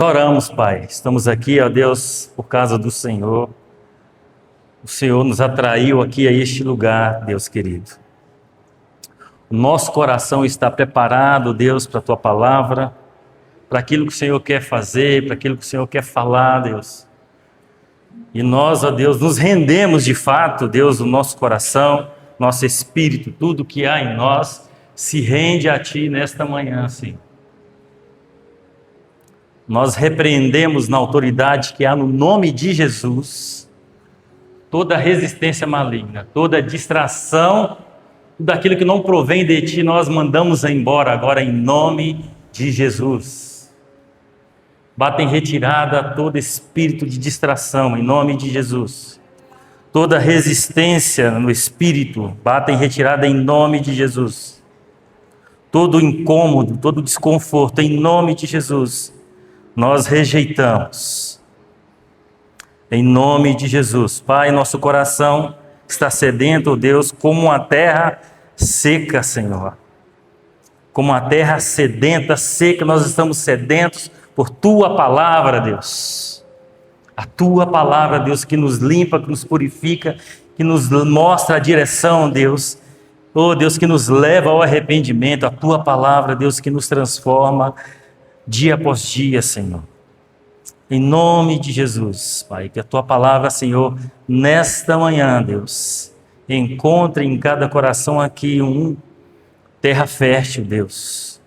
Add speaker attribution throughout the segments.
Speaker 1: Oramos, Pai. Estamos aqui, ó Deus, por causa do Senhor. O Senhor nos atraiu aqui a este lugar, Deus querido. O nosso coração está preparado, Deus, para a Tua palavra, para aquilo que o Senhor quer fazer, para aquilo que o Senhor quer falar, Deus. E nós, ó Deus, nos rendemos de fato, Deus, o nosso coração, nosso espírito, tudo que há em nós, se rende a Ti nesta manhã, Senhor. Nós repreendemos na autoridade que há no nome de Jesus toda resistência maligna, toda distração, tudo aquilo que não provém de Ti, nós mandamos embora agora em nome de Jesus. Bata em retirada todo espírito de distração em nome de Jesus. Toda resistência no espírito, bata em retirada em nome de Jesus. Todo incômodo, todo desconforto em nome de Jesus. Nós rejeitamos, em nome de Jesus. Pai, nosso coração está sedento, Deus, como uma terra seca, Senhor. Como uma terra sedenta, seca, nós estamos sedentos por Tua palavra, Deus. A Tua palavra, Deus, que nos limpa, que nos purifica, que nos mostra a direção, Deus. Oh, Deus, que nos leva ao arrependimento. A Tua palavra, Deus, que nos transforma dia após dia, Senhor. Em nome de Jesus, Pai, que a Tua palavra, Senhor, nesta manhã, Deus, encontre em cada coração aqui terra fértil, Deus,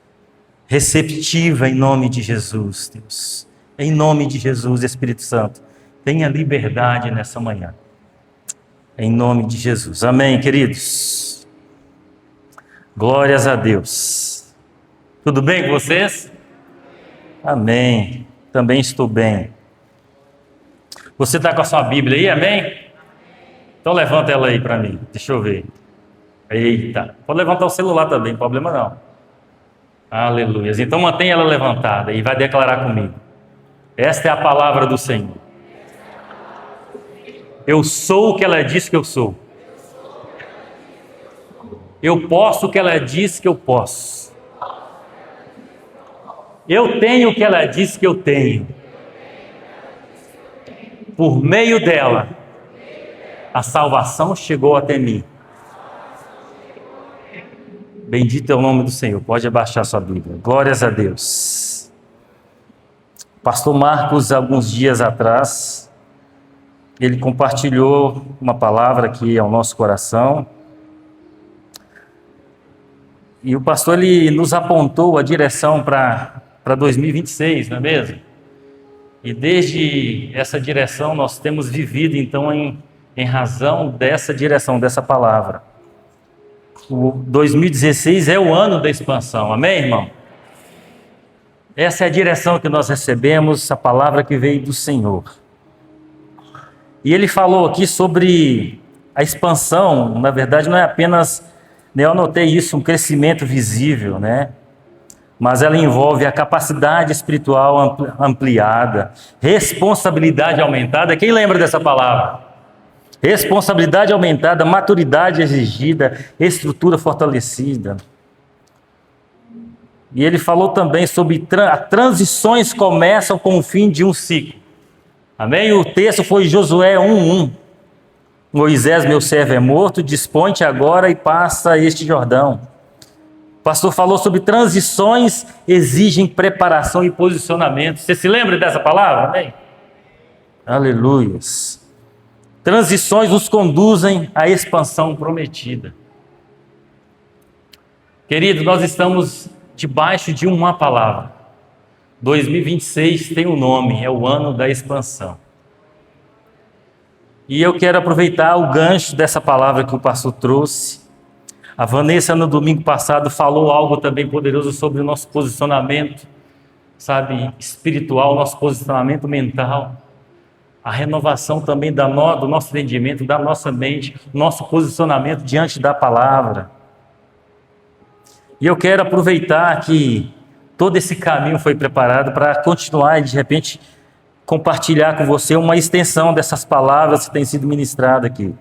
Speaker 1: receptiva em nome de Jesus, Deus. Em nome de Jesus, Espírito Santo, tenha liberdade nessa manhã. Em nome de Jesus. Amém, queridos? Glórias a Deus. Tudo bem com vocês? Amém. Também estou bem. Você está com a sua Bíblia aí, amém? Então levanta ela aí para mim, deixa eu ver. Eita, pode levantar o celular também, não tem problema não. Aleluia. Então mantenha ela levantada e vai declarar comigo. Esta é a palavra do Senhor. Eu sou o que ela diz que eu sou. Eu posso o que ela diz que eu posso. Eu tenho o que ela diz que eu tenho. Por meio dela, a salvação chegou até mim. Bendito é o nome do Senhor. Pode abaixar sua Bíblia. Glórias a Deus. Pastor Marcos, alguns dias atrás, ele compartilhou uma palavra aqui ao nosso coração. E o pastor, ele nos apontou a direção para 2026, não é mesmo? E desde essa direção nós temos vivido então em razão dessa direção, dessa palavra. O 2016 é o ano da expansão, amém, irmão? Essa é a direção que nós recebemos, a palavra que veio do Senhor. E ele falou aqui sobre a expansão, na verdade não é apenas, eu anotei isso, um crescimento visível, né? Mas ela envolve a capacidade espiritual ampliada, responsabilidade aumentada. Quem lembra dessa palavra? Responsabilidade aumentada, maturidade exigida, estrutura fortalecida. E ele falou também sobre as transições começam com o fim de um ciclo. Amém? O texto foi Josué 1:1. Moisés, meu servo, é morto, dispõe-te agora e passa este Jordão. O pastor falou sobre transições exigem preparação e posicionamento. Você se lembra dessa palavra? Amém? Aleluias. Transições nos conduzem à expansão prometida. Querido, nós estamos debaixo de uma palavra. 2026 tem um nome, é o ano da expansão. E eu quero aproveitar o gancho dessa palavra que o pastor trouxe. A Vanessa, no domingo passado, falou algo também poderoso sobre o nosso posicionamento, sabe, espiritual, nosso posicionamento mental, a renovação também do nosso entendimento, da nossa mente, nosso posicionamento diante da palavra. E eu quero aproveitar que todo esse caminho foi preparado para continuar e, de repente, compartilhar com você uma extensão dessas palavras que têm sido ministradas aqui.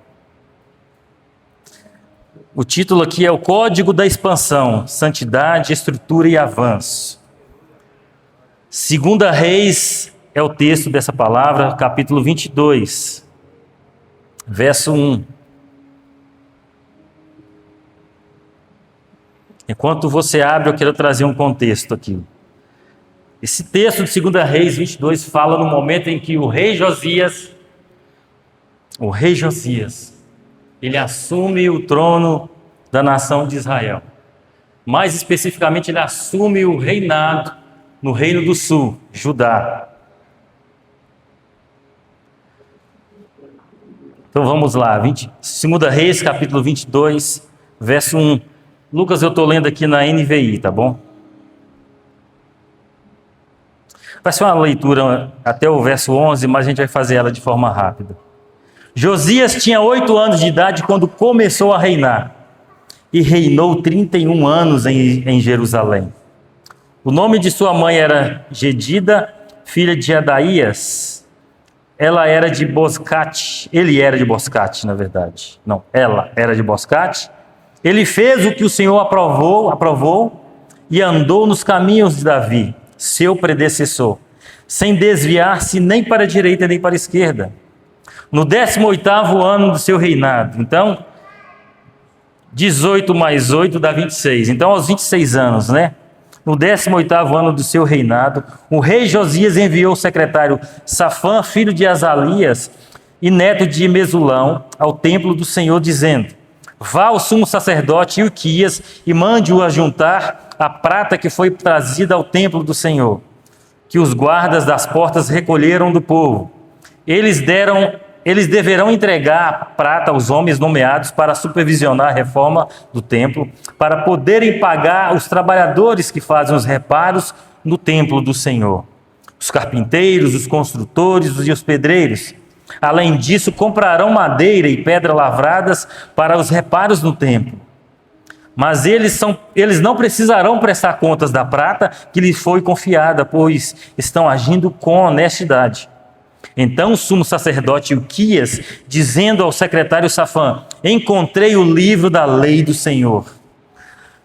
Speaker 1: O título aqui é o Código da Expansão, Santidade, Estrutura e Avanço. Segunda Reis é o texto dessa palavra, capítulo 22, verso 1. Enquanto você abre, eu quero trazer um contexto aqui. Esse texto de Segunda Reis 22 fala no momento em que o rei Josias, ele assume o trono da nação de Israel. Mais especificamente, ele assume o reinado no Reino do Sul, Judá. Então vamos lá, 2 Reis, capítulo 22, verso 1. Lucas, eu estou lendo aqui na NVI, tá bom? Vai ser uma leitura até o verso 11, mas a gente vai fazer ela de forma rápida. Josias tinha 8 anos de idade quando começou a reinar, e reinou 31 anos em Jerusalém. O nome de sua mãe era Gedida, filha de Adaías. Ela era de Boscate. Ele era de Boscate, na verdade. Não, ela era de Boscate. Ele fez o que o Senhor aprovou e andou nos caminhos de Davi, seu predecessor, sem desviar-se nem para a direita nem para a esquerda. No 18º ano do seu reinado, então, 18 mais 8 dá 26. Então, aos 26 anos, né? No 18º ano do seu reinado, o rei Josias enviou o secretário Safã, filho de Azalias e neto de Mesulão, ao templo do Senhor, dizendo: vá ao sumo sacerdote Ilquias e mande-o ajuntar a prata que foi trazida ao templo do Senhor, que os guardas das portas recolheram do povo. Eles deverão entregar a prata aos homens nomeados para supervisionar a reforma do templo, para poderem pagar os trabalhadores que fazem os reparos no templo do Senhor, os carpinteiros, os construtores e os pedreiros. Além disso, comprarão madeira e pedra lavradas para os reparos no templo. Mas eles não precisarão prestar contas da prata que lhes foi confiada, pois estão agindo com honestidade. Então o sumo sacerdote Ilquias, dizendo ao secretário Safã: encontrei o livro da lei do Senhor.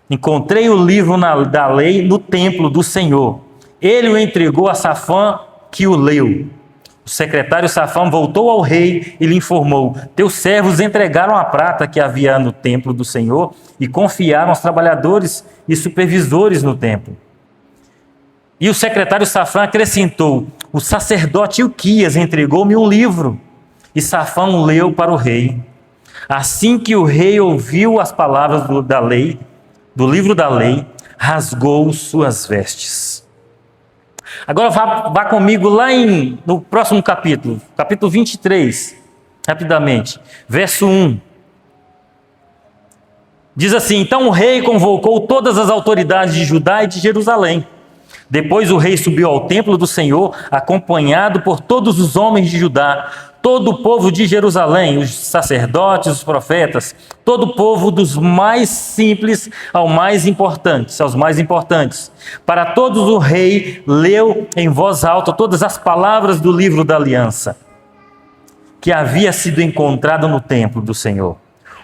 Speaker 1: Encontrei o livro da lei no templo do Senhor. Ele o entregou a Safã, que o leu. O secretário Safã voltou ao rei e lhe informou: teus servos entregaram a prata que havia no templo do Senhor e confiaram aos trabalhadores e supervisores no templo. E o secretário Safã acrescentou: o sacerdote Ilquias entregou-me um livro. E Safã leu para o rei. Assim que o rei ouviu as palavras do livro da lei, rasgou suas vestes. Agora vá comigo lá no próximo capítulo 23, rapidamente, verso 1. Diz assim: então o rei convocou todas as autoridades de Judá e de Jerusalém. Depois o rei subiu ao templo do Senhor, acompanhado por todos os homens de Judá, todo o povo de Jerusalém, os sacerdotes, os profetas, todo o povo, dos mais simples aos mais importantes. Para todos o rei leu em voz alta todas as palavras do livro da aliança, que havia sido encontrado no templo do Senhor.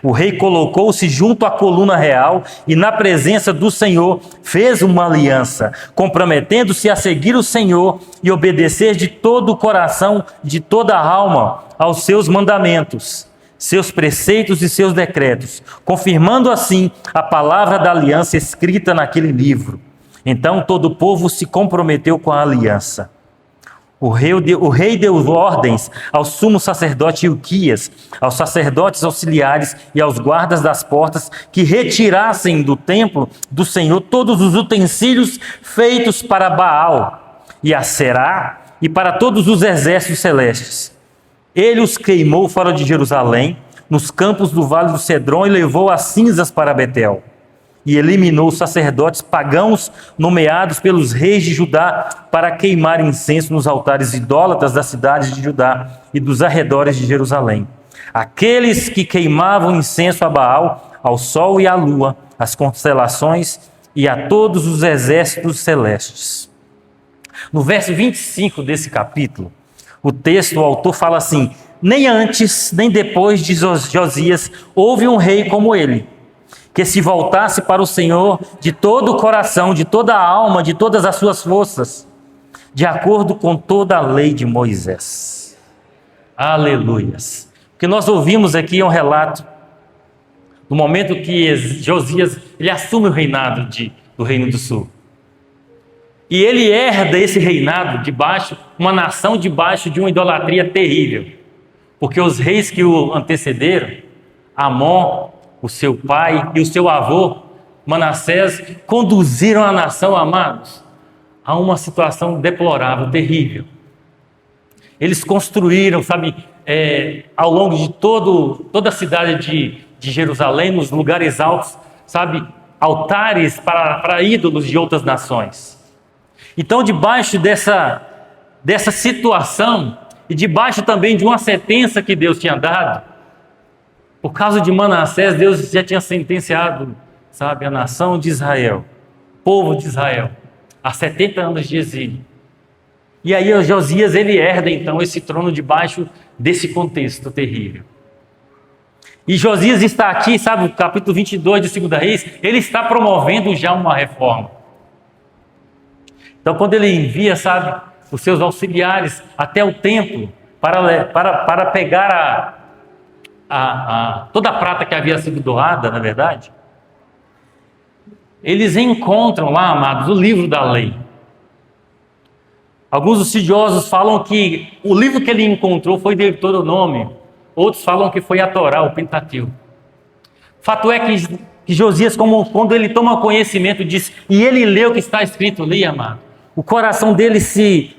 Speaker 1: O rei colocou-se junto à coluna real e, na presença do Senhor, fez uma aliança, comprometendo-se a seguir o Senhor e obedecer de todo o coração, de toda a alma, aos seus mandamentos, seus preceitos e seus decretos, confirmando assim a palavra da aliança escrita naquele livro. Então todo o povo se comprometeu com a aliança. O rei deu ordens ao sumo sacerdote Ilquias, aos sacerdotes auxiliares e aos guardas das portas que retirassem do templo do Senhor todos os utensílios feitos para Baal e Aserá e para todos os exércitos celestes. Ele os queimou fora de Jerusalém, nos campos do vale do Cedron, e levou as cinzas para Betel. E eliminou os sacerdotes pagãos nomeados pelos reis de Judá para queimar incenso nos altares idólatras das cidades de Judá e dos arredores de Jerusalém. Aqueles que queimavam incenso a Baal, ao sol e à lua, às constelações e a todos os exércitos celestes. No verso 25 desse capítulo, o autor fala assim: nem antes nem depois de Josias houve um rei como ele, que se voltasse para o Senhor de todo o coração, de toda a alma, de todas as suas forças. de acordo com toda a lei de Moisés. Aleluias. O que nós ouvimos aqui é um relato do momento que Josias ele assume o reinado do Reino do Sul. E ele herda esse reinado uma nação debaixo de uma idolatria terrível. Porque os reis que o antecederam, Amon, o seu pai e o seu avô, Manassés, conduziram a nação, amados, a uma situação deplorável, terrível. Eles construíram, ao longo de toda a cidade de Jerusalém, nos lugares altos, altares para ídolos de outras nações. Então, debaixo dessa situação, e debaixo também de uma sentença que Deus tinha dado, por causa de Manassés, Deus já tinha sentenciado, a nação de Israel, o povo de Israel, a 70 anos de exílio. E aí Josias, ele herda então esse trono debaixo desse contexto terrível. E Josias está aqui, no capítulo 22 de 2 Reis, ele está promovendo já uma reforma. Então, quando ele envia, os seus auxiliares até o templo para pegar toda a prata que havia sido doada, na verdade, eles encontram lá, amados, o livro da lei. Alguns estudiosos falam que o livro que ele encontrou foi Deuteronômio, outros falam que foi a Torá, o Pentateuco. Fato é que Josias, quando ele toma conhecimento disso, e ele lê o que está escrito ali, amado, o coração dele se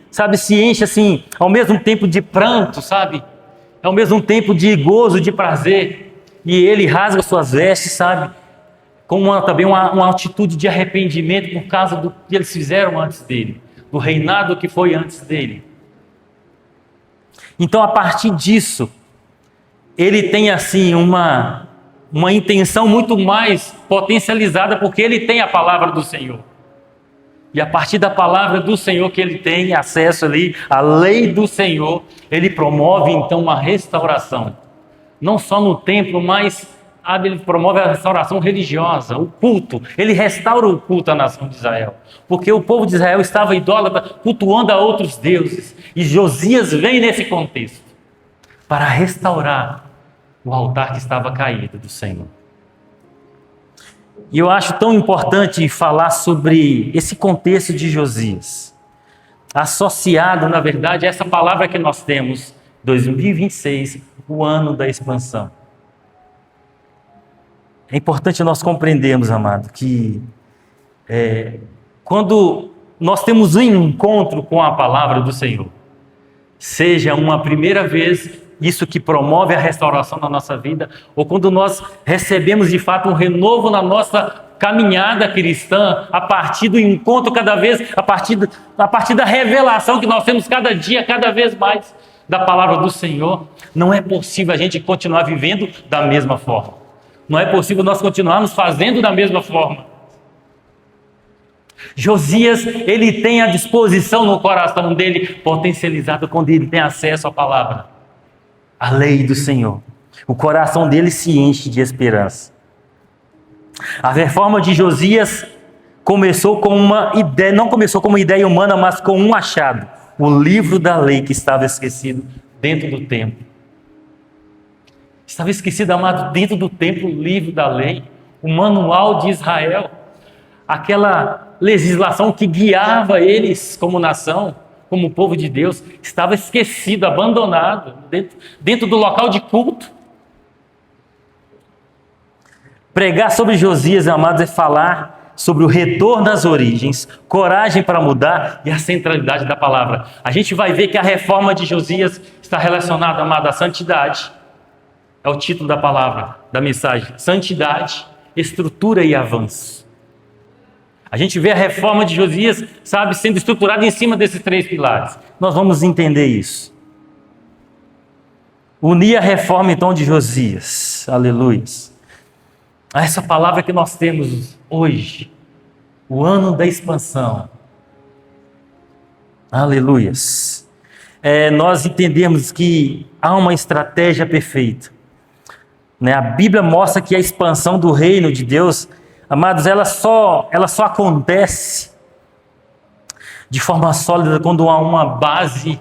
Speaker 1: enche assim, ao mesmo tempo de pranto, ao mesmo tempo de gozo, de prazer, e ele rasga suas vestes, com também uma atitude de arrependimento por causa do que eles fizeram antes dele, do reinado que foi antes dele. Então, a partir disso, ele tem uma intenção muito mais potencializada, porque ele tem a palavra do Senhor. E a partir da palavra do Senhor que ele tem acesso ali, a lei do Senhor, ele promove então uma restauração. Não só no templo, mas ele promove a restauração religiosa, o culto. Ele restaura o culto à nação de Israel. Porque o povo de Israel estava idólatra, cultuando a outros deuses. E Josias vem nesse contexto para restaurar o altar que estava caído do Senhor. E eu acho tão importante falar sobre esse contexto de Josias, associado, na verdade, a essa palavra que nós temos, 2026, o ano da expansão. É importante nós compreendermos, amado, que quando nós temos um encontro com a palavra do Senhor, seja uma primeira vez, isso que promove a restauração na nossa vida, ou quando nós recebemos de fato um renovo na nossa caminhada cristã, a partir do encontro cada vez, a partir da revelação que nós temos cada dia, cada vez mais, da palavra do Senhor, não é possível a gente continuar vivendo da mesma forma. Não é possível nós continuarmos fazendo da mesma forma. Josias, ele tem a disposição no coração dele, potencializado quando ele tem acesso à palavra, a lei do Senhor. O coração dele se enche de esperança. A reforma de Josias começou com uma ideia, não começou como uma ideia humana, mas com um achado: o livro da lei que estava esquecido dentro do templo. Estava esquecido, amado, dentro do templo, o livro da lei, o manual de Israel, aquela legislação que guiava eles como nação, como povo de Deus, estava esquecido, abandonado, dentro do local de culto. Pregar sobre Josias, amados, é falar sobre o retorno às origens, coragem para mudar e a centralidade da palavra. A gente vai ver que a reforma de Josias está relacionada, amado, à santidade. É o título da palavra, da mensagem. Santidade, estrutura e avanço. A gente vê a reforma de Josias, sendo estruturada em cima desses 3 pilares. Nós vamos entender isso. Unir a reforma, então, de Josias. Aleluias. A essa palavra que nós temos hoje. O ano da expansão. Aleluias. Nós entendemos que há uma estratégia perfeita. A Bíblia mostra que a expansão do reino de Deus, amados, ela só acontece de forma sólida quando há uma base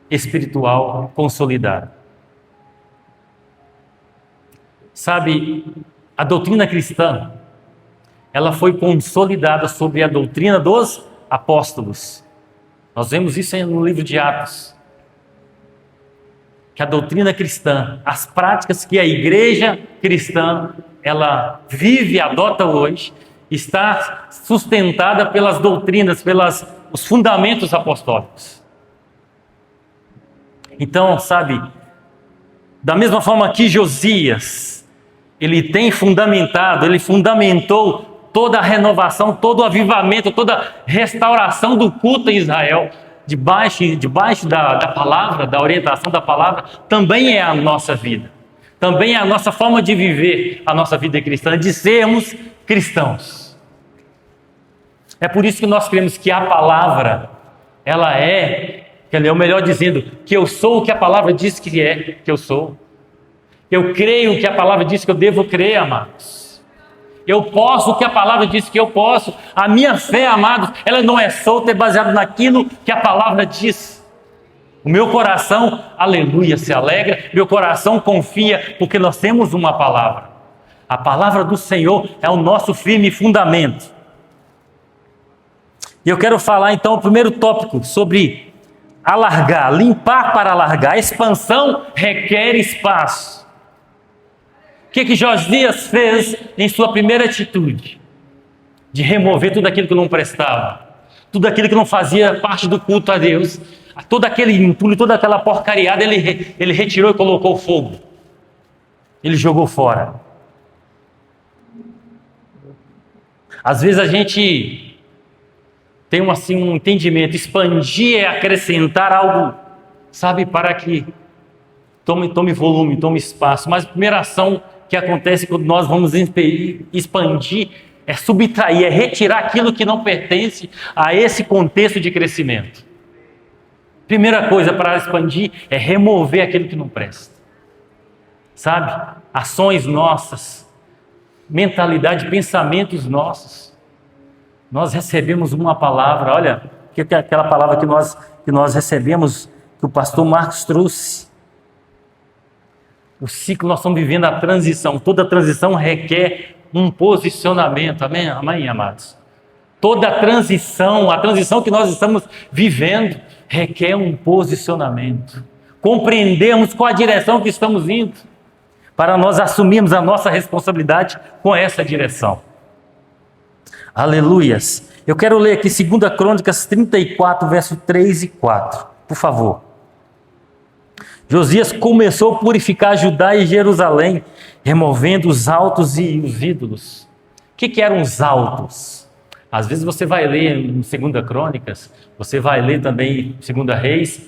Speaker 1: espiritual consolidada. Sabe, a doutrina cristã, ela foi consolidada sobre a doutrina dos apóstolos. Nós vemos isso no livro de Atos. Que a doutrina cristã, as práticas que a igreja cristã, ela vive e adota hoje, está sustentada pelas doutrinas, os fundamentos apostólicos. Então, sabe, da mesma forma que Josias, ele fundamentou toda a renovação, todo o avivamento, toda a restauração do culto em Israel, debaixo da palavra, da orientação da palavra, também é a nossa vida. Também é a nossa forma de viver a nossa vida cristã, de sermos cristãos. É por isso que nós cremos que a palavra, ou melhor dizendo, que eu sou o que a palavra diz que eu sou. Eu creio que a palavra diz que eu devo crer, amados. Eu posso o que a palavra diz que eu posso. A minha fé, amados, ela não é solta, é baseada naquilo que a palavra diz. O meu coração, aleluia, se alegra. Meu coração confia, porque nós temos uma palavra. A palavra do Senhor é o nosso firme fundamento. E eu quero falar então o primeiro tópico sobre alargar, limpar para alargar. A expansão requer espaço. O que Josias fez em sua primeira atitude? De remover tudo aquilo que não prestava, tudo aquilo que não fazia parte do culto a Deus, todo aquele entulho, toda aquela porcariada, ele retirou e colocou fogo. Ele jogou fora. Às vezes a gente tem um entendimento, expandir é acrescentar algo, sabe, para que tome volume, tome espaço. Mas a primeira ação que acontece quando nós vamos expandir é subtrair, é retirar aquilo que não pertence a esse contexto de crescimento. Primeira coisa para expandir é remover aquilo que não presta. Sabe? Ações nossas, mentalidade, pensamentos nossos. Nós recebemos uma palavra, olha, que é aquela palavra que nós recebemos, que o pastor Marcos trouxe. O ciclo, nós estamos vivendo a transição. Toda transição requer um posicionamento. Amém, amém, amados? Toda a transição que nós estamos vivendo, requer um posicionamento. Compreendermos qual a direção que estamos indo, para nós assumirmos a nossa responsabilidade com essa direção. Aleluias. Eu quero ler aqui 2 Crônicas 34, verso 3 e 4. Por favor. Josias começou a purificar Judá e Jerusalém, removendo os altos e os ídolos. O que eram os altos? Às vezes você vai ler em 2 Crônicas, você vai ler também em 2 Reis,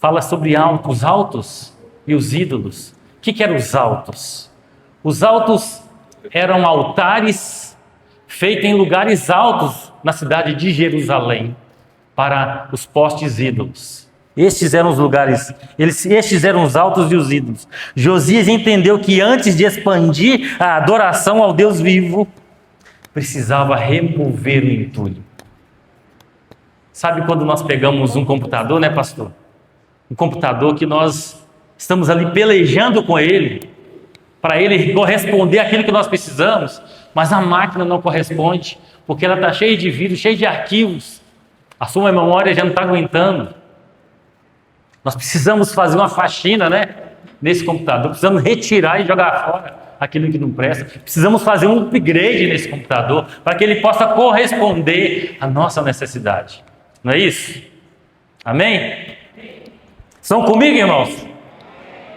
Speaker 1: fala sobre os altos e os ídolos. O que eram os altos? Os altos eram altares feitos em lugares altos na cidade de Jerusalém, para os postes ídolos. Estes eram os lugares, estes eram os altos e os ídolos. Josias entendeu que antes de expandir a adoração ao Deus vivo, precisava remover o entulho. Sabe quando nós pegamos um computador, né, pastor? Um computador que nós estamos ali pelejando com ele, para ele corresponder àquilo que nós precisamos, mas a máquina não corresponde, porque ela está cheia de vírus, cheia de arquivos. A sua memória já não está aguentando. Nós precisamos fazer uma faxina, né, nesse computador, precisamos retirar e jogar fora aquilo que não presta. Precisamos fazer um upgrade nesse computador para que ele possa corresponder à nossa necessidade. Não é isso? Amém? Estão comigo, irmãos?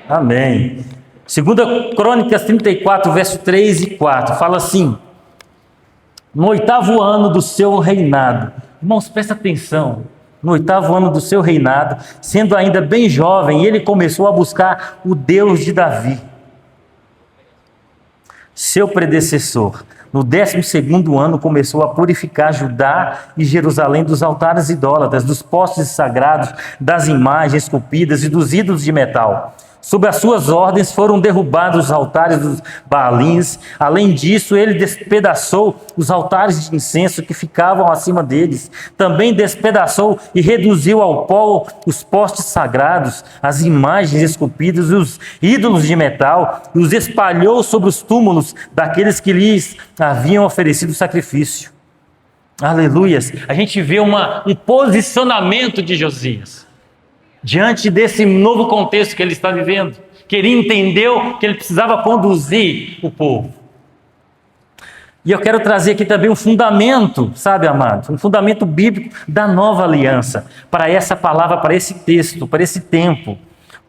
Speaker 1: Amém. 2 Crônicas 34, verso 3 e 4, fala assim: no 8º ano do seu reinado, irmãos, presta atenção. No 8º ano do seu reinado, sendo ainda bem jovem, ele começou a buscar o Deus de Davi, seu predecessor. No 12º ano, começou a purificar Judá e Jerusalém dos altares idólatras, dos postes sagrados, das imagens esculpidas e dos ídolos de metal. Sob as suas ordens foram derrubados os altares dos Baalins. Além disso, ele despedaçou os altares de incenso que ficavam acima deles. Também despedaçou e reduziu ao pó os postes sagrados, as imagens esculpidas e os ídolos de metal, e os espalhou sobre os túmulos daqueles que lhes haviam oferecido sacrifício. Aleluias! A gente vê um posicionamento de Josias diante desse novo contexto que ele está vivendo, que ele entendeu que ele precisava conduzir o povo. E eu quero trazer aqui também um fundamento, sabe, amados? Um fundamento bíblico da nova aliança, para essa palavra, para esse texto, para esse tempo.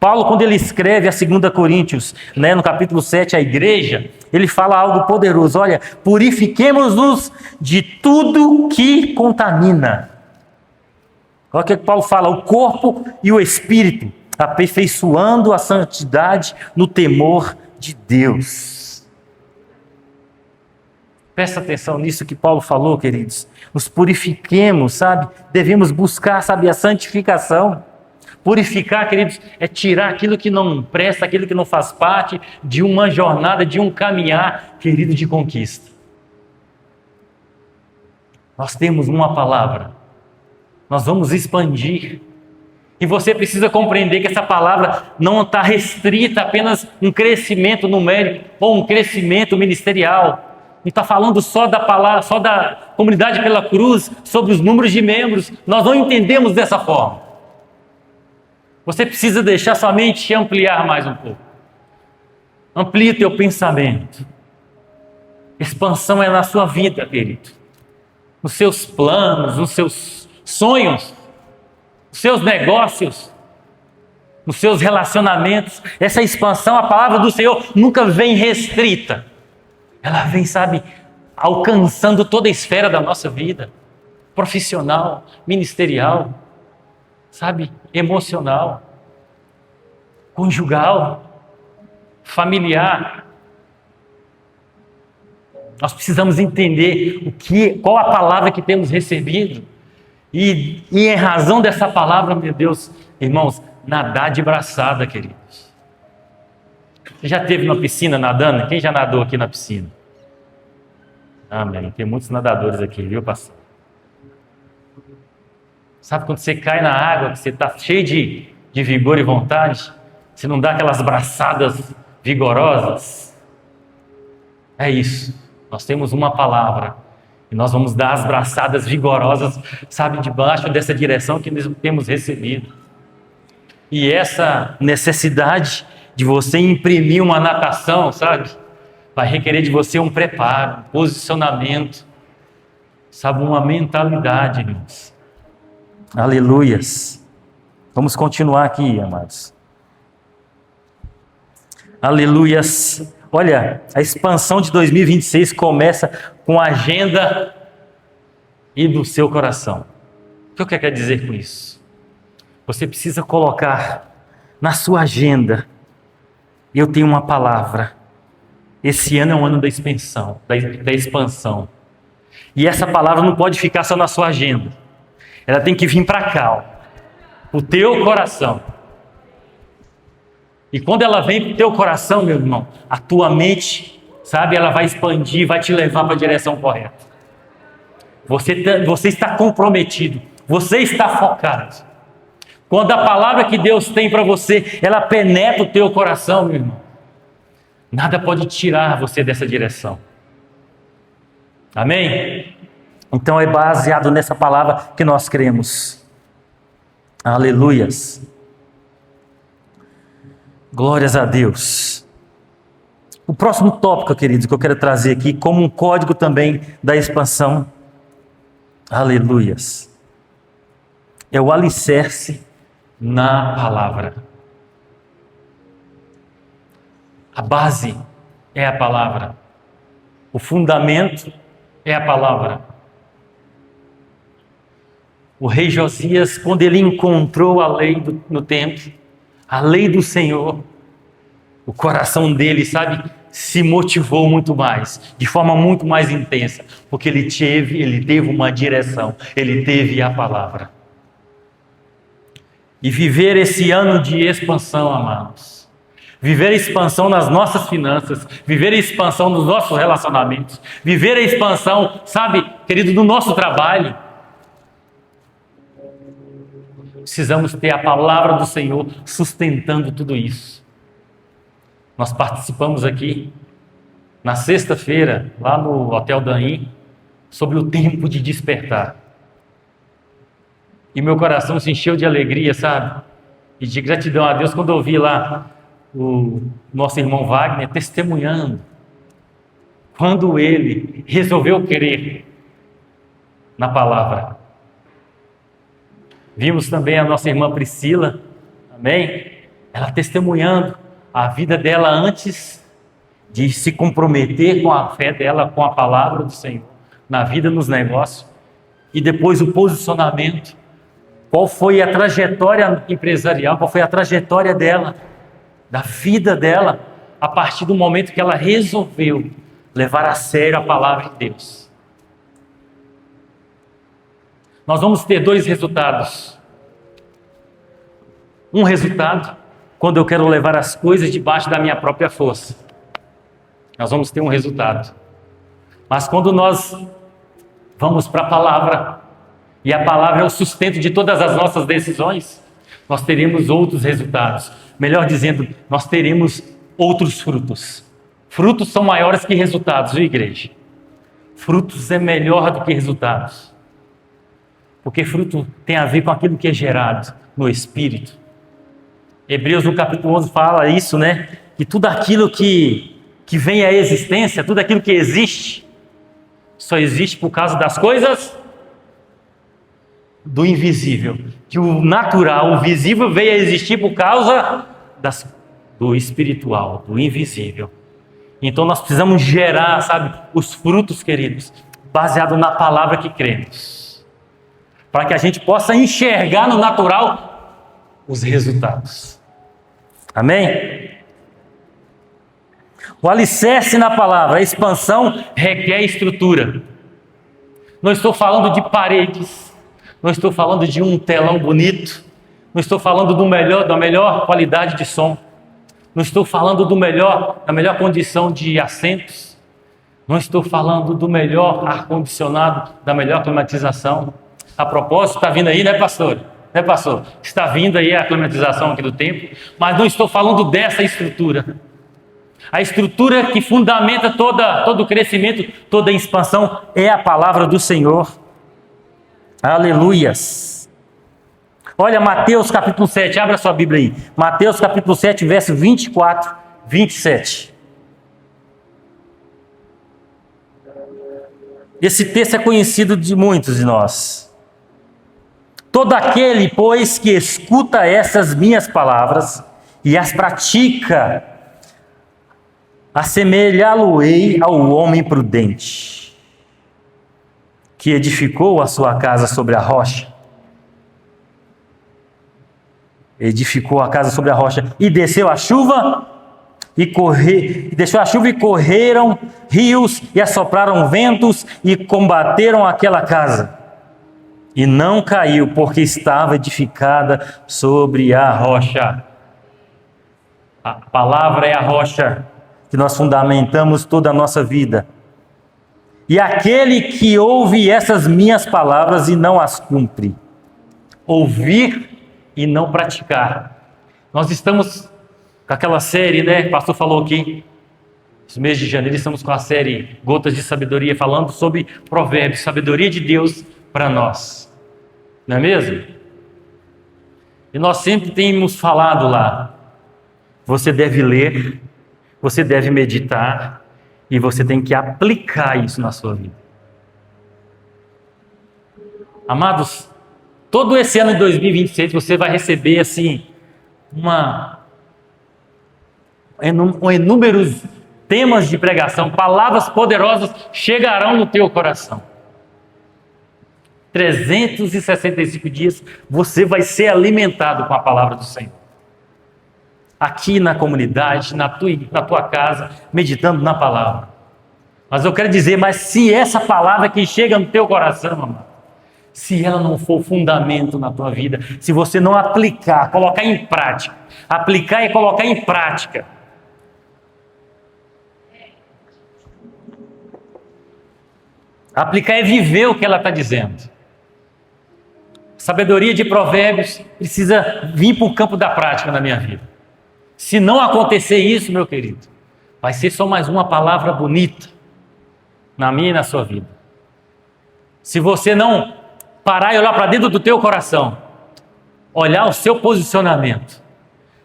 Speaker 1: Paulo, quando ele escreve a 2 Coríntios, no capítulo 7, à igreja, ele fala algo poderoso. Olha, purifiquemos-nos de tudo que contamina. Olha o que Paulo fala, o corpo e o espírito, aperfeiçoando a santidade no temor de Deus. Presta atenção nisso que Paulo falou, queridos. Nos purifiquemos, sabe? Devemos buscar, sabe, a santificação. Purificar, queridos, é tirar aquilo que não presta, aquilo que não faz parte de uma jornada, de um caminhar, querido, de conquista. Nós temos uma palavra. Nós vamos expandir. E você precisa compreender que essa palavra não está restrita a apenas um crescimento numérico ou um crescimento ministerial. Não está falando só da palavra, só da comunidade pela cruz, sobre os números de membros. Nós não entendemos dessa forma. Você precisa deixar sua mente ampliar mais um pouco. Amplie teu pensamento. Expansão é na sua vida, querido. Nos seus planos, nos seus sonhos, nos seus negócios, nos seus relacionamentos. Essa expansão, a palavra do Senhor nunca vem restrita. Ela vem, sabe, alcançando toda a esfera da nossa vida. Profissional, ministerial, sabe, emocional, conjugal, familiar. Nós precisamos entender qual a palavra que temos recebido. E em razão dessa palavra, meu Deus, irmãos, nadar de braçada, queridos. Você já esteve na piscina nadando? Quem já nadou aqui na piscina? Amém. Tem muitos nadadores aqui, viu, pastor? Sabe quando você cai na água, que você está cheio de vigor e vontade? Você não dá aquelas braçadas vigorosas? É isso. Nós temos uma palavra. E nós vamos dar as braçadas vigorosas, sabe, debaixo dessa direção que nós temos recebido. E essa necessidade de você imprimir uma natação, sabe, vai requerer de você um preparo, um posicionamento, sabe, uma mentalidade, irmãos. Aleluias. Vamos continuar aqui, amados. Aleluias. Olha, a expansão de 2026 começa com a agenda e do seu coração. O que eu quero dizer com isso? Você precisa colocar na sua agenda, eu tenho uma palavra. Esse ano é um ano da expansão, da expansão. E essa palavra não pode ficar só na sua agenda. Ela tem que vir para cá, ó, o teu coração. E quando ela vem para o teu coração, meu irmão, a tua mente, sabe, ela vai expandir, vai te levar para a direção correta. Você está comprometido, você está focado. Quando a palavra que Deus tem para você, ela penetra o teu coração, meu irmão, nada pode tirar você dessa direção. Amém? Então é baseado nessa palavra que nós cremos. Aleluias. Glórias a Deus. O próximo tópico, queridos, que eu quero trazer aqui, como um código também da expansão, aleluias, é o alicerce na palavra. A base é a palavra. O fundamento é a palavra. O rei Josias, quando ele encontrou a lei no templo, a lei do Senhor, o coração dele, sabe, se motivou muito mais, de forma muito mais intensa, porque ele teve uma direção, ele teve a palavra. E viver esse ano de expansão, amados, viver a expansão nas nossas finanças, viver a expansão nos nossos relacionamentos, viver a expansão, sabe, querido, do nosso trabalho. Precisamos ter a palavra do Senhor sustentando tudo isso. Nós participamos aqui, na sexta-feira, lá no Hotel Daim, sobre o tempo de despertar. E meu coração se encheu de alegria, sabe? E de gratidão a Deus quando eu vi lá o nosso irmão Wagner testemunhando quando ele resolveu crer na palavra. Vimos também a nossa irmã Priscila, amém? Ela testemunhando a vida dela antes de se comprometer com a fé dela, com a palavra do Senhor, na vida, nos negócios, e depois o posicionamento. Qual foi a trajetória empresarial, qual foi a trajetória dela, da vida dela, a partir do momento que ela resolveu levar a sério a palavra de Deus. Nós vamos ter dois resultados. Um resultado, quando eu quero levar as coisas debaixo da minha própria força. Nós vamos ter um resultado. Mas quando nós vamos para a palavra, e a palavra é o sustento de todas as nossas decisões, nós teremos outros resultados. Melhor dizendo, nós teremos outros frutos. Frutos são maiores que resultados, viu, igreja? Frutos é melhor do que resultados. Porque fruto tem a ver com aquilo que é gerado no Espírito. Hebreus no capítulo 11 fala isso, né? Que tudo aquilo que vem à existência, tudo aquilo que existe, só existe por causa das coisas do invisível. Que o natural, o visível veio a existir por causa do espiritual, do invisível. Então nós precisamos gerar, sabe, os frutos, queridos, baseado na palavra que cremos. Para que a gente possa enxergar no natural os resultados. Amém? O alicerce na palavra, a expansão requer estrutura. Não estou falando de paredes, não estou falando de um telão bonito, não estou falando da melhor qualidade de som, não estou falando da melhor condição de assentos, não estou falando do melhor ar-condicionado, da melhor climatização. A propósito, está vindo aí, né, pastor? Né, pastor? Está vindo aí a climatização aqui do templo, mas não estou falando dessa estrutura. A estrutura que fundamenta todo o crescimento, toda a expansão é a palavra do Senhor. Aleluias. Olha Mateus capítulo 7, abra sua Bíblia aí. Mateus capítulo 7, verso 24, 27. Esse texto é conhecido de muitos de nós. Todo aquele, pois, que escuta essas minhas palavras e as pratica, assemelhá-lo-ei ao homem prudente, que edificou a sua casa sobre a rocha. Edificou a casa sobre a rocha e desceu a chuva deixou a chuva e correram rios e assopraram ventos e combateram aquela casa. E não caiu, porque estava edificada sobre a rocha. A palavra é a rocha que nós fundamentamos toda a nossa vida. E aquele que ouve essas minhas palavras e não as cumpre, ouvir e não praticar. Nós estamos com aquela série, né? O pastor falou aqui, esse mês de janeiro estamos com a série Gotas de Sabedoria, falando sobre provérbios, sabedoria de Deus para nós. Não é mesmo? E nós sempre temos falado lá, você deve ler, você deve meditar e você tem que aplicar isso na sua vida. Amados, todo esse ano de 2026 você vai receber assim inúmeros temas de pregação, palavras poderosas chegarão no teu coração. 365 dias você vai ser alimentado com a palavra do Senhor. Aqui na comunidade, na tua casa, meditando na palavra. Mas eu quero dizer, mas se essa palavra que chega no teu coração, amado, se ela não for fundamento na tua vida, se você não aplicar, colocar em prática, aplicar e colocar em prática, Aplicar é viver o que ela está dizendo. Sabedoria de Provérbios precisa vir para o campo da prática na minha vida. Se não acontecer isso, meu querido, vai ser só mais uma palavra bonita na minha e na sua vida. Se você não parar e olhar para dentro do teu coração, olhar o seu posicionamento,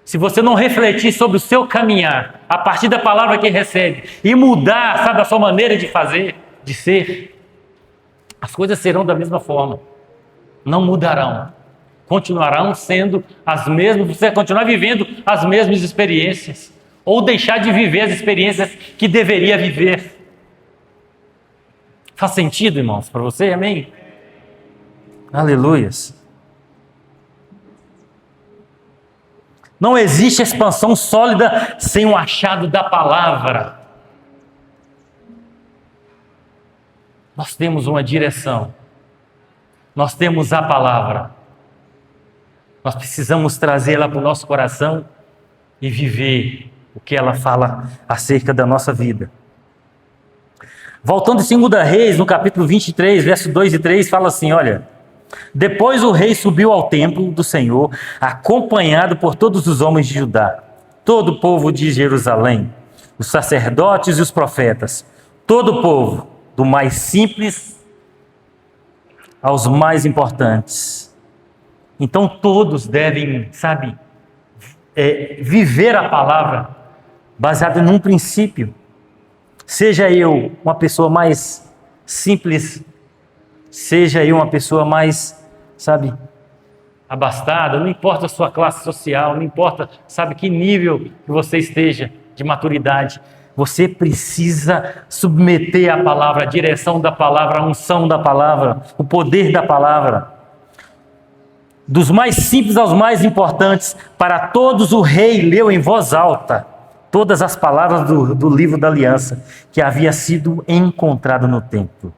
Speaker 1: se você não refletir sobre o seu caminhar, a partir da palavra que recebe, e mudar, sabe, a sua maneira de fazer, de ser, as coisas serão da mesma forma. Não mudarão. Continuarão sendo as mesmas, você vai continuar vivendo as mesmas experiências, ou deixar de viver as experiências que deveria viver. Faz sentido, irmãos, para você? Amém? Aleluias. Não existe expansão sólida sem o achado da palavra. Nós temos uma direção. Nós temos a palavra. Nós precisamos trazê-la para o nosso coração e viver o que ela fala acerca da nossa vida. Voltando em 2 Reis, no capítulo 23, versos 2 e 3, fala assim, olha: depois o rei subiu ao templo do Senhor, acompanhado por todos os homens de Judá, todo o povo de Jerusalém, os sacerdotes e os profetas, todo o povo, do mais simples aos mais importantes. Então todos devem, sabe, viver a palavra baseada num princípio. Seja eu uma pessoa mais simples, seja eu uma pessoa mais, sabe, abastada, não importa a sua classe social, não importa, sabe, que nível que você esteja de maturidade, você precisa submeter a palavra, a direção da palavra, a unção da palavra, o poder da palavra. Dos mais simples aos mais importantes, para todos o rei leu em voz alta todas as palavras do livro da aliança que havia sido encontrado no templo.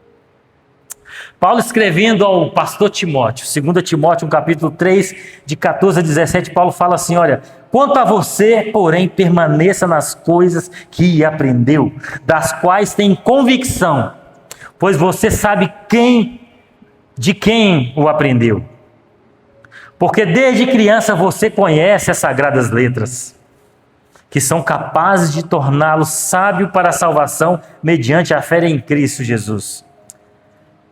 Speaker 1: Paulo escrevendo ao pastor Timóteo, 2 Timóteo, no capítulo 3, de 14 a 17, Paulo fala assim, olha: quanto a você, porém, permaneça nas coisas que aprendeu, das quais tem convicção, pois você sabe de quem o aprendeu. Porque desde criança você conhece as sagradas letras, que são capazes de torná-lo sábio para a salvação mediante a fé em Cristo Jesus.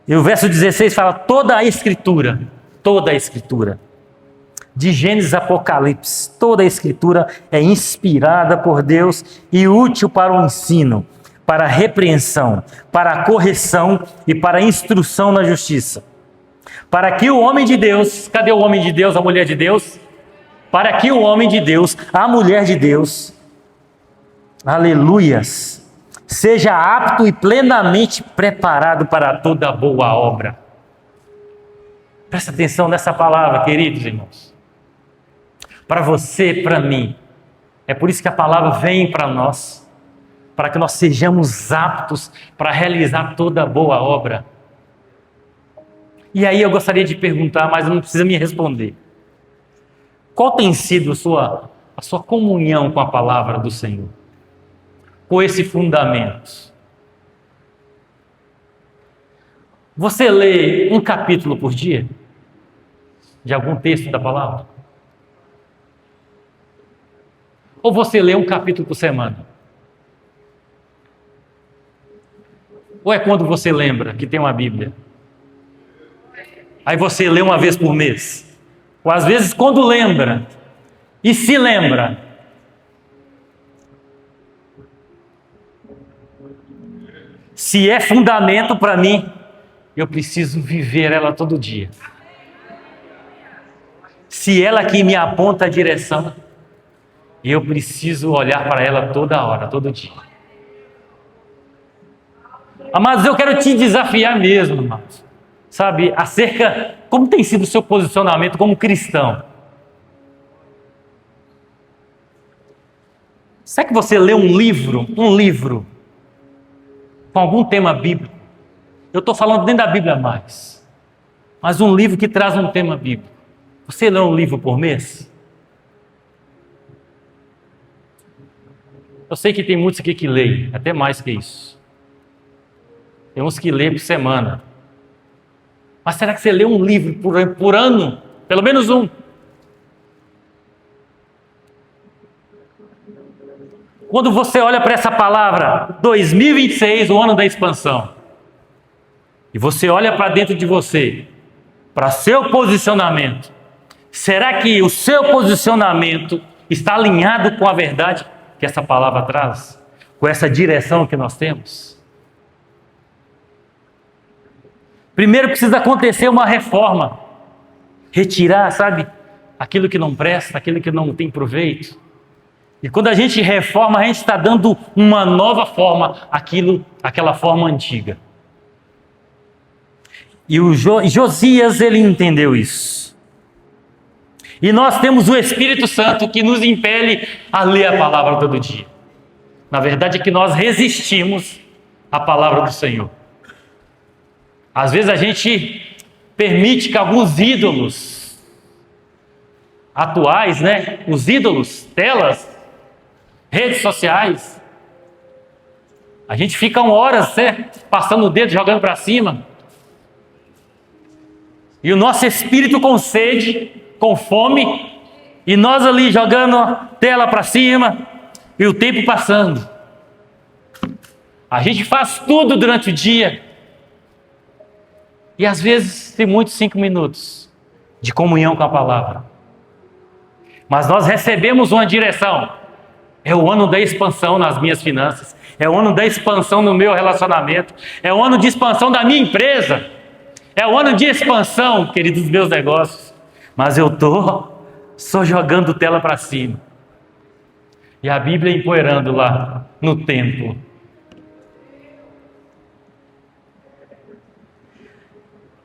Speaker 1: E o verso 16 fala: toda a Escritura, de Gênesis a Apocalipse, toda a Escritura é inspirada por Deus e útil para o ensino, para a repreensão, para a correção e para a instrução na justiça. Para que o homem de Deus, cadê o homem de Deus, a mulher de Deus? Para que o homem de Deus, a mulher de Deus, aleluias, seja apto e plenamente preparado para toda boa obra. Presta atenção nessa palavra, queridos irmãos. Para você, para mim. É por isso que a palavra vem para nós, para que nós sejamos aptos para realizar toda boa obra. E aí eu gostaria de perguntar, mas não precisa me responder. Qual tem sido a sua comunhão com a palavra do Senhor? Com esse fundamento? Você lê um capítulo por dia? De algum texto da palavra? Ou você lê um capítulo por semana? Ou é quando você lembra que tem uma Bíblia? Aí você lê uma vez por mês? Ou às vezes quando lembra, e se lembra, se é fundamento para mim, eu preciso viver ela todo dia. Se ela que me aponta a direção, eu preciso olhar para ela toda hora, todo dia. Amados, eu quero te desafiar mesmo, amados. Sabe, acerca, como tem sido o seu posicionamento como cristão? Será que você lê um livro, com algum tema bíblico? Eu estou falando dentro da Bíblia mais, mas um livro que traz um tema bíblico. Você lê um livro por mês? Eu sei que tem muitos aqui que leem, até mais que isso. Tem uns que lê por semana. Mas será que você lê um livro por ano? Pelo menos um. Quando você olha para essa palavra, 2026, o ano da expansão, e você olha para dentro de você, para seu posicionamento, será que o seu posicionamento está alinhado com a verdade que essa palavra traz? Com essa direção que nós temos? Primeiro precisa acontecer uma reforma. Retirar, sabe, aquilo que não presta, aquilo que não tem proveito. E quando a gente reforma, a gente está dando uma nova forma àquela forma antiga. E o Josias, ele entendeu isso. E nós temos o Espírito Santo que nos impele a ler a palavra todo dia. Na verdade é que nós resistimos à palavra do Senhor. Às vezes a gente permite que alguns ídolos atuais, né? Os ídolos, telas, redes sociais, a gente fica horas, né, passando o dedo, jogando para cima. E o nosso espírito com sede, com fome, e nós ali jogando a tela para cima, e o tempo passando. A gente faz tudo durante o dia. E às vezes tem muitos 5 minutos de comunhão com a palavra. Mas nós recebemos uma direção. É o ano da expansão nas minhas finanças. É o ano da expansão no meu relacionamento. É o ano de expansão da minha empresa. É o ano de expansão, queridos, dos meus negócios. Mas eu estou só jogando tela para cima. E a Bíblia empoeirando lá no templo.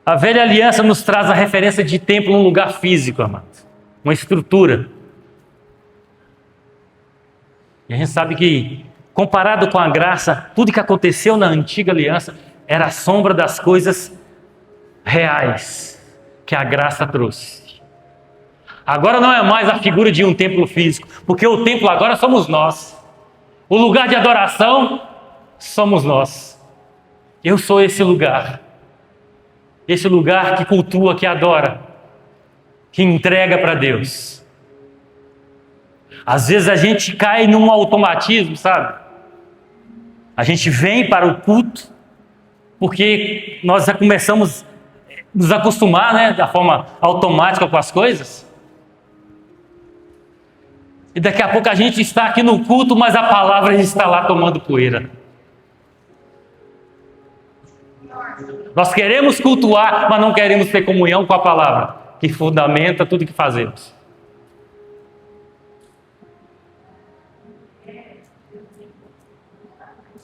Speaker 1: A velha aliança nos traz a referência de templo, um lugar físico, amado. Uma estrutura. E a gente sabe que, comparado com a graça, tudo que aconteceu na antiga aliança era a sombra das coisas reais que a graça trouxe. Agora não é mais a figura de um templo físico, porque o templo agora somos nós. O lugar de adoração somos nós. Eu sou esse lugar. Esse lugar que cultua, que adora, que entrega para Deus. Às vezes a gente cai num automatismo, sabe? A gente vem para o culto porque nós já começamos a nos acostumar, né, da forma automática com as coisas. E daqui a pouco a gente está aqui no culto, mas a palavra está lá tomando poeira. Nós queremos cultuar, mas não queremos ter comunhão com a palavra, que fundamenta tudo que fazemos.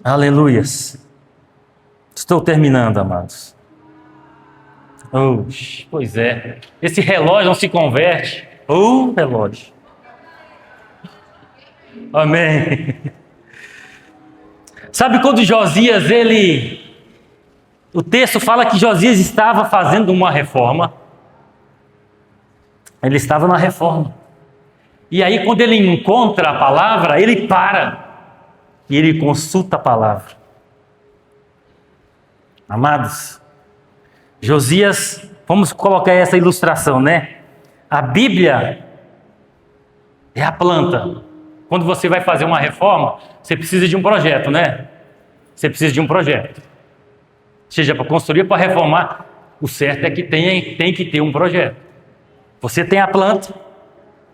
Speaker 1: Aleluias. Estou terminando, amados. Pois é. Esse relógio não se converte. Relógio. Amém. Sabe quando Josias, o texto fala que Josias estava fazendo uma reforma. Ele estava na reforma. E aí quando ele encontra a palavra, ele para. E ele consulta a palavra. Amados, Josias, vamos colocar essa ilustração, né? A Bíblia é a planta. Quando você vai fazer uma reforma, você precisa de um projeto, né? Você precisa de um projeto. Seja para construir ou para reformar, o certo é que tem que ter um projeto. Você tem a planta,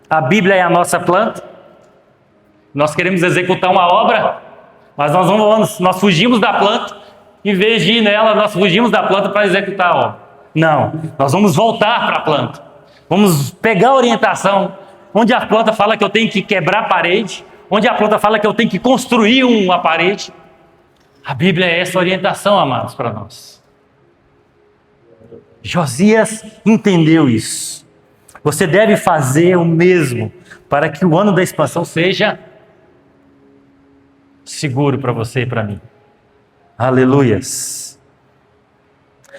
Speaker 1: a Bíblia é a nossa planta. Nós queremos executar uma obra, mas nós fugimos da planta. Em vez de ir nela, nós fugimos da planta para executar a obra. Não, nós vamos voltar para a planta. Vamos pegar a orientação, onde a planta fala que eu tenho que quebrar a parede, onde a planta fala que eu tenho que construir uma parede. A Bíblia é essa orientação, amados, para nós. Josias entendeu isso. Você deve fazer o mesmo para que o ano da expansão seja seguro para você e para mim. Aleluias.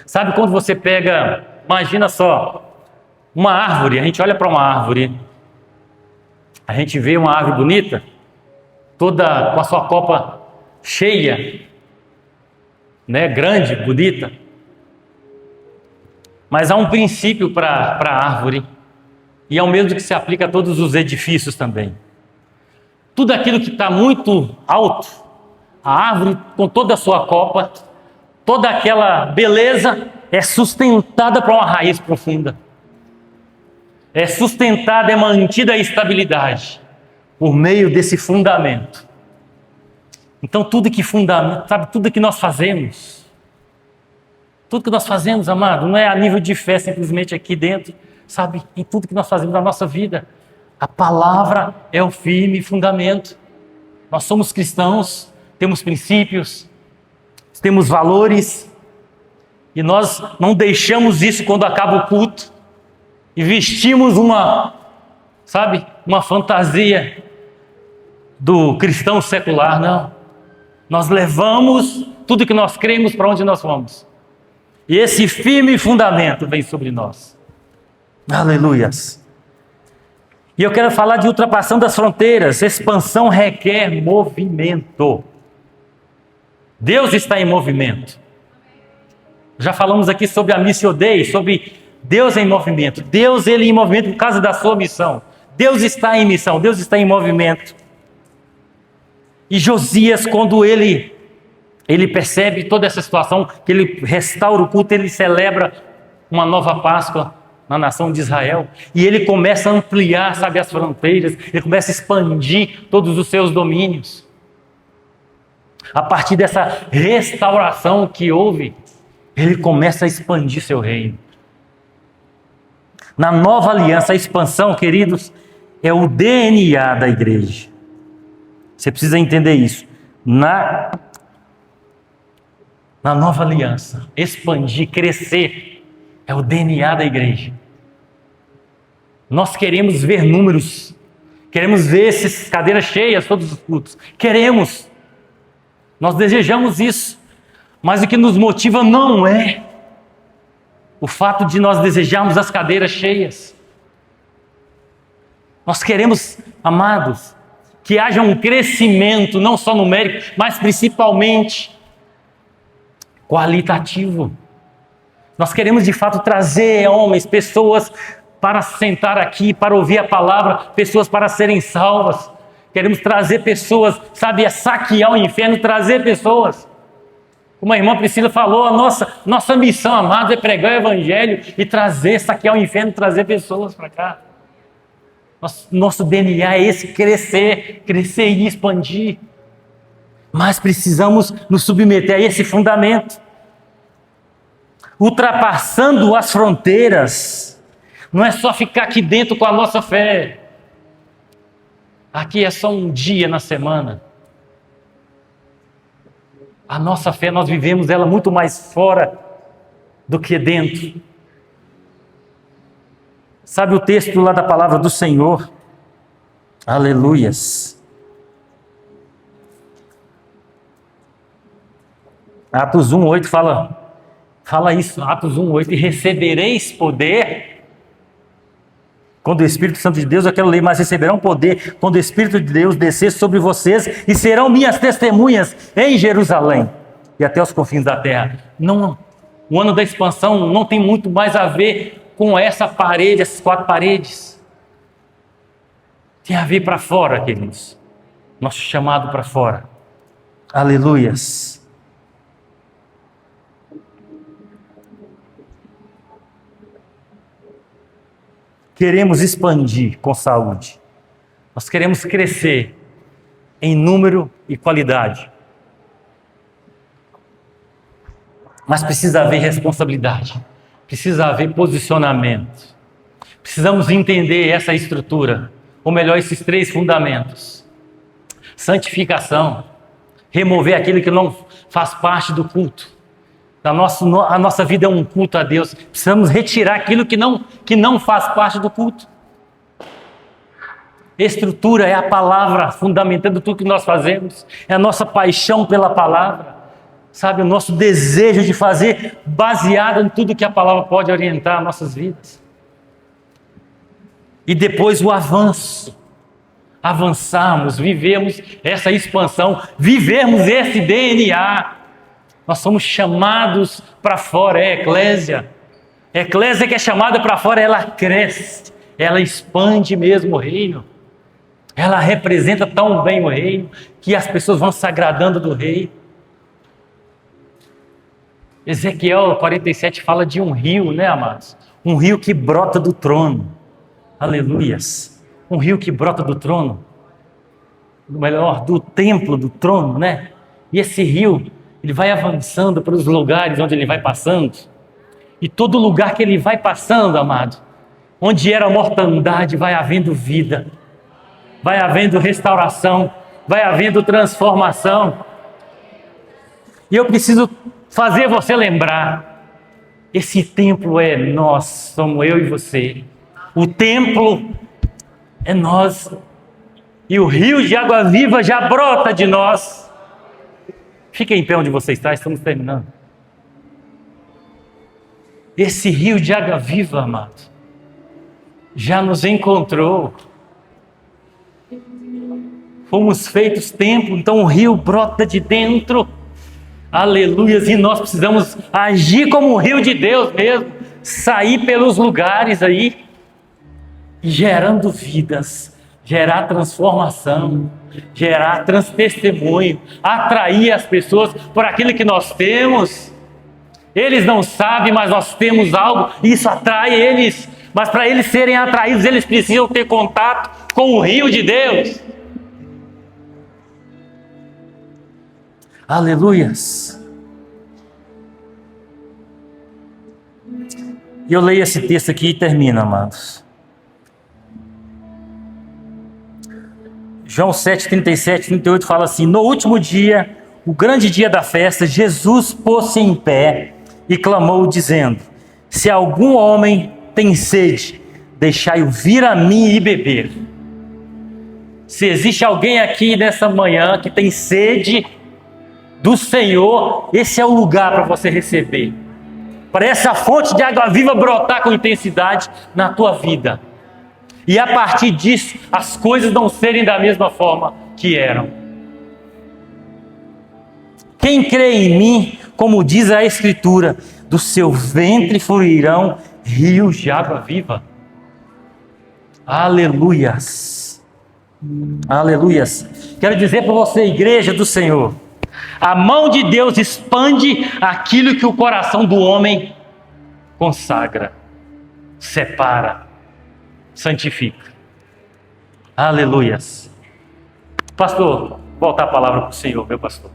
Speaker 1: Sabe quando você pega, imagina só, uma árvore, a gente olha para uma árvore, a gente vê uma árvore bonita, toda com a sua copa cheia, né? Grande, bonita. Mas há um princípio para a árvore, e é o mesmo que se aplica a todos os edifícios também. Tudo aquilo que está muito alto, a árvore com toda a sua copa, toda aquela beleza é sustentada por uma raiz profunda. É sustentada, é mantida a estabilidade por meio desse fundamento. Então tudo que fundamenta, sabe, tudo que nós fazemos, amado, não é a nível de fé simplesmente aqui dentro, sabe, em tudo que nós fazemos na nossa vida. A palavra é o firme fundamento. Nós somos cristãos, temos princípios, temos valores, e nós não deixamos isso quando acaba o culto e vestimos uma fantasia do cristão secular, não. Nós levamos tudo que nós cremos para onde nós vamos. E esse firme fundamento vem sobre nós. Aleluias. E eu quero falar de ultrapassando as fronteiras. Expansão requer movimento. Deus está em movimento. Já falamos aqui sobre a Missio Dei, sobre Deus em movimento. Deus, Ele em movimento por causa da sua missão. Deus está em missão, Deus está em movimento. E Josias, quando ele percebe toda essa situação, que ele restaura o culto, ele celebra uma nova Páscoa na nação de Israel, e ele começa a ampliar, as fronteiras, ele começa a expandir todos os seus domínios. A partir dessa restauração que houve, ele começa a expandir seu reino. Na nova aliança, a expansão, queridos, é o DNA da igreja. Você precisa entender isso. Na nova aliança, expandir, crescer, é o DNA da igreja. Nós queremos ver números, queremos ver essas cadeiras cheias, todos os cultos. Queremos, nós desejamos isso, mas o que nos motiva não é o fato de nós desejarmos as cadeiras cheias. Nós queremos, amados, que haja um crescimento, não só numérico, mas principalmente qualitativo. Nós queremos de fato trazer homens, pessoas para sentar aqui, para ouvir a palavra, pessoas para serem salvas. Queremos trazer pessoas, é saquear o inferno, trazer pessoas. Como a irmã Priscila falou, a nossa missão, amado, é pregar o evangelho e trazer, saquear o inferno, trazer pessoas para cá. Nosso DNA é esse, crescer e expandir. Mas precisamos nos submeter a esse fundamento. Ultrapassando as fronteiras, não é só ficar aqui dentro com a nossa fé. Aqui é só um dia na semana. A nossa fé, nós vivemos ela muito mais fora do que dentro. Sabe o texto lá da palavra do Senhor? Aleluias. Atos 1:8 fala isso. Atos 1:8. E recebereis poder quando o Espírito Santo de Deus, eu quero ler, mas receberão poder quando o Espírito de Deus descer sobre vocês e serão minhas testemunhas em Jerusalém e até os confins da terra. Não, o ano da expansão não tem muito mais a ver com essa parede, essas 4 paredes. Tem a ver para fora, queridos. Nosso chamado para fora. Aleluias. Queremos expandir com saúde. Nós queremos crescer em número e qualidade. Mas precisa haver responsabilidade. Precisa haver posicionamento. Precisamos entender essa estrutura, ou melhor, esses 3 fundamentos. Santificação, remover aquilo que não faz parte do culto. A nossa vida é um culto a Deus. Precisamos retirar aquilo que não faz parte do culto. Estrutura é a palavra fundamentando tudo que nós fazemos. É a nossa paixão pela palavra. O nosso desejo de fazer baseado em tudo que a palavra pode orientar nossas vidas. E depois o avanço. Avançarmos, vivemos essa expansão, vivemos esse DNA. Nós somos chamados para fora, é eclésia. A eclésia que é chamada para fora, ela cresce, ela expande mesmo o reino. Ela representa tão bem o reino que as pessoas vão se agradando do rei. Ezequiel 47 fala de um rio, né, amados? Um rio que brota do trono. Aleluias. Um rio que brota do trono. Melhor, do templo, do trono, né? E esse rio, ele vai avançando para os lugares onde ele vai passando. E todo lugar que ele vai passando, amado, onde era mortandade, vai havendo vida. Vai havendo restauração, vai havendo transformação. E eu preciso fazer você lembrar, esse templo é nós, somos eu e você. O templo é nós. E o rio de água viva já brota de nós. Fique em pé onde você está, estamos terminando. Esse rio de água viva, amado, já nos encontrou. Fomos feitos templo, então o rio brota de dentro. Aleluias, e nós precisamos agir como o rio de Deus mesmo, sair pelos lugares aí, gerando vidas, gerar transformação, gerar testemunho, atrair as pessoas por aquilo que nós temos. Eles não sabem, mas nós temos algo, e isso atrai eles, mas para eles serem atraídos, eles precisam ter contato com o rio de Deus. Aleluias. E eu leio esse texto aqui e termino, amados. João 7, 37, 38 fala assim: no último dia, o grande dia da festa, Jesus pôs-se em pé e clamou dizendo: se algum homem tem sede, deixai-o vir a mim e beber. Se existe alguém aqui nessa manhã que tem sede do Senhor, esse é o lugar para você receber, para essa fonte de água viva brotar com intensidade na tua vida, e a partir disso as coisas não serem da mesma forma que eram. Quem crê em mim, como diz a Escritura, do seu ventre fluirão rios de água viva. Aleluias, aleluias. Quero dizer para você, igreja do Senhor, a mão de Deus expande aquilo que o coração do homem consagra, separa, santifica. Aleluias. Pastor, voltar a palavra para o Senhor, meu pastor.